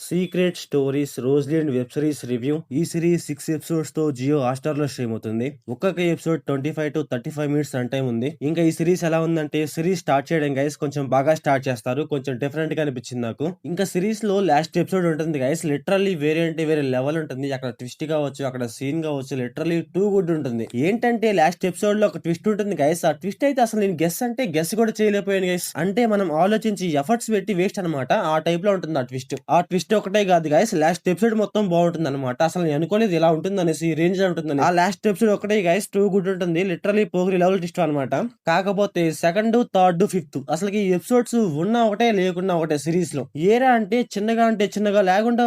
Secret stories Rosalind web series review. ఈ series 6 episodes తో Jio Hotstar లో స్ట్రీమ్ అవుతుంది. ఒక్కొక్క episode 25 to 35 minutes run time ఉంది. ఇంకా ఈ సిరీస్ ఎలా ఉందంటే, సిరీస్ స్టార్ట్ చేయడం గైస్ కొంచెం బాగా స్టార్ట్ చేస్తారు. కొంచెం డిఫరెంట్ గా అనిపించింది నాకు. ఇంకా సిరీస్ లో లాస్ట్ ఎపిసోడ్ ఉంటుంది గైస్, లిటరల్లీ వేరే అంటే వేరే లెవెల్ ఉంటుంది. అక్కడ ట్విస్ట్ కావచ్చు, అక్కడ సీన్ కావచ్చు, లిటరల్లీ టూ గుడ్ ఉంటుంది. ఏంటంటే లాస్ట్ ఎపిసోడ్ లో ఒక ట్విస్ట్ ఉంటుంది గైస్. ఆ ట్విస్ట్ అయితే అసలు నేను గెస్ అంటే గెస్ కూడా చేయలేకపోయాను గైస్. అంటే మనం ఆలోచించి ఎఫర్ట్స్ పెట్టి వేస్ట్ అనమాట. ఆ టైప్ లో ఉంటుంది ఆ ట్విస్ట్. ఆ ట్విస్ట్ ఒకటే కాదు గైస్, లాస్ట్ ఎపిసోడ్ మొత్తం బాగుంటుంది అనమాట. అసలు నేను అనుకోలేదు ఇలా ఉంటుంది అనేసి, రేంజ్ లో ఉంటుందని. ఆ లాస్ట్ ఎపిసోడ్ ఒకటే గైస్ టూ గుడ్ ఉంటుంది. లిటరలీ పోగిరి లెవెల్ ట్విస్ట్ అనమాట. కాకపోతే సెకండ్, థర్డ్, ఫిఫ్త్ అసలు ఈ ఎపిసోడ్స్ ఉన్న ఒకటే లేకున్నా ఒకటే సిరీస్ లో. ఏరా అంటే చిన్నగా లేకుండా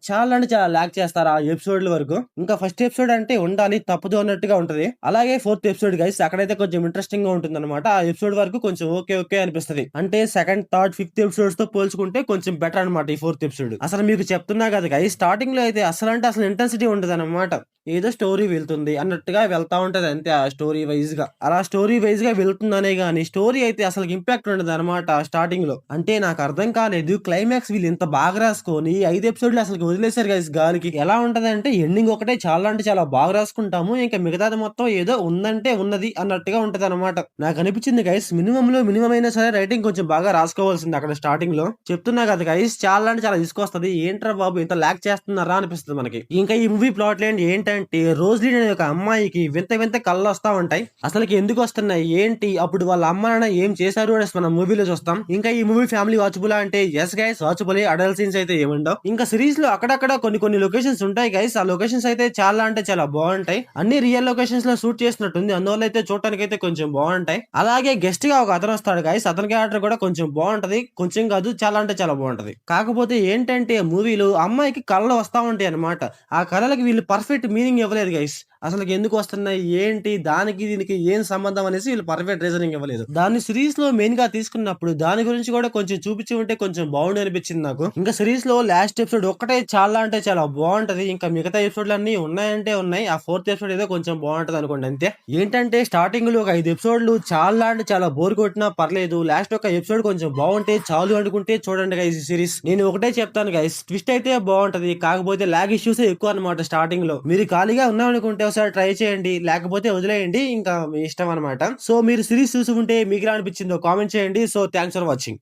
చాలా అంటే చాలా లాగ్ చేస్తారు ఆ ఎపిసోడ్ల వరకు. ఇంకా ఫస్ట్ ఎపిసోడ్ అంటే ఉండాలి తప్పదు అన్నట్టుగా ఉంటది. అలాగే ఫోర్త్ ఎపిసోడ్ గైస్, అక్కడైతే కొంచెం ఇంట్రెస్టింగ్ గా ఉంటుంది అనమాట. ఆ ఎపిసోడ్ వరకు కొంచెం ఓకే ఓకే అనిపిస్తుంది. అంటే సెకండ్, థర్డ్, ఫిఫ్త్ ఎపిసోడ్స్ తో పోల్చుకుంటే కొంచెం బెటర్ అనమాట ఈ ఫోర్త్ ఎపిసోడ్. అసలు మీకు చెప్తున్నా కదా గైస్, స్టార్టింగ్ లో అయితే అసలు ఇంటెన్సిటీ ఉండదు అనమాట. ఏదో స్టోరీ వెళ్తుంది అన్నట్టుగా వెళ్తా ఉంటది అంతే. ఆ స్టోరీ వైజ్ గా అలా స్టోరీ వైజ్ గా వెళ్తుందనే గానీ స్టోరీ అయితే అసలు ఇంపాక్ట్ ఉండదు అనమాట స్టార్టింగ్ లో. అంటే నాకు అర్థం కాలేదు, క్లైమాక్స్ వీళ్ళు ఇంత బాగా రాసుకొని 5 ఎపిసోడ్లు అసలు వదిలేశారు గైస్ గాలికి. ఎలా ఉంటది అంటే ఎండింగ్ ఒకటే చాలా అంటే చాలా బాగా రాసుకుంటాము, ఇంకా మిగతాది మొత్తం ఏదో ఉందంటే ఉన్నది అన్నట్టుగా ఉంటది అనమాట. నాకు అనిపించింది గైస్, మినిమం అయినా సరే రైటింగ్ కొంచెం బాగా రాసుకోవాల్సింది అక్కడ స్టార్టింగ్ లో. చెప్తున్నా కదా గైస్, చాలా అంటే చాలా తీసుకొస్తది. ఏంట్రా బాబు ఇంత లాక్ చేస్తున్నారా అనిపిస్తుంది మనకి. ఇంకా ఈ మూవీ ప్లాట్ లైన్ ఏంటంటే, రోజ్లిన్ అనే ఒక అమ్మాయికి వింత వింత కళ్ళు వస్తా ఉంటాయి. అసలుకి ఎందుకు వస్తున్నాయి ఏంటి, అప్పుడు వాళ్ళ అమ్మ నాన్న ఏం చేశారు అనేసి మనం మూవీలో చూస్తాం. ఇంకా ఈ మూవీ ఫ్యామిలీ వాచబుల్ అంటే yes guys watchable. Adult scenes అయితే ఏముండవు. ఇంకా సిరీస్ లో అక్కడక్కడ కొన్ని లొకేషన్స్ ఉంటాయి గైస్. ఆ లొకేషన్స్ అయితే చాలా అంటే చాలా బాగుంటాయి. అన్ని రియల్ లొకేషన్స్ లో షూట్ చేసినట్టుంది. అందువల్ల అయితే చూడటానికి అయితే కొంచెం బాగుంటాయి. అలాగే గెస్ట్ గా ఒక అతను వస్తాడు గైస్. అతని క్యారెక్టర్ కూడా కొంచెం బాగుంటది. కొంచెం కాదు చాలా అంటే చాలా బాగుంటది. కాకపోతే ఏంటంటే మూవీలో అమ్మాయికి కళలు వస్తా ఉంటాయి అనమాట. ఆ కళలకి వీళ్ళు పర్ఫెక్ట్ మీనింగ్ ఇవ్వలేదు గైస్. అసలు ఎందుకు వస్తున్నాయి ఏంటి, దానికి దీనికి ఏం సంబంధం అనేసి వీళ్ళు పర్ఫెక్ట్ రీజనింగ్ ఇవ్వలేదు. దాన్ని సిరీస్ లో మెయిన్ గా తీసుకున్నప్పుడు దాని గురించి కూడా కొంచెం చూపించి ఉంటే కొంచెం బాగుండి అనిపించింది నాకు. ఇంకా సిరీస్ లో లాస్ట్ ఎపిసోడ్ ఒక్కటే చాలా అంటే చాలా బాగుంటది. ఇంకా మిగతా ఎపిసోడ్లు అన్ని ఉన్నాయంటే ఉన్నాయి. ఆ ఫోర్త్ ఎపిసోడ్ ఏదో కొంచెం బాగుంటది అనుకోండి అంతే. ఏంటంటే స్టార్టింగ్ లో ఒక 5 ఎపిసోడ్లు చాలా అంటే చాలా బోర్ కొట్టినా పర్లేదు, లాస్ట్ ఒక ఎపిసోడ్ కొంచెం బాగుంటే చాలు అనుకుంటే చూడండి గైస్ ఈ సిరీస్. నేను ఒకటే చెప్తాను గైస్, ట్విస్ట్ అయితే బాగుంటది. కాకపోతే లాగ్ ఇష్యూస్ ఎక్కువ అనమాట స్టార్టింగ్ లో. మీరు ఖాళీగా ఉన్నామనుకుంటే ఒకసారి ట్రై చేయండి, లేకపోతే వదిలేయండి, ఇంకా మీ ఇష్టం అనమాట. సో మీరు సిరీస్ చూసుకుంటే మీకు ఎలా అనిపించిందో కామెంట్ చేయండి. So thanks for watching.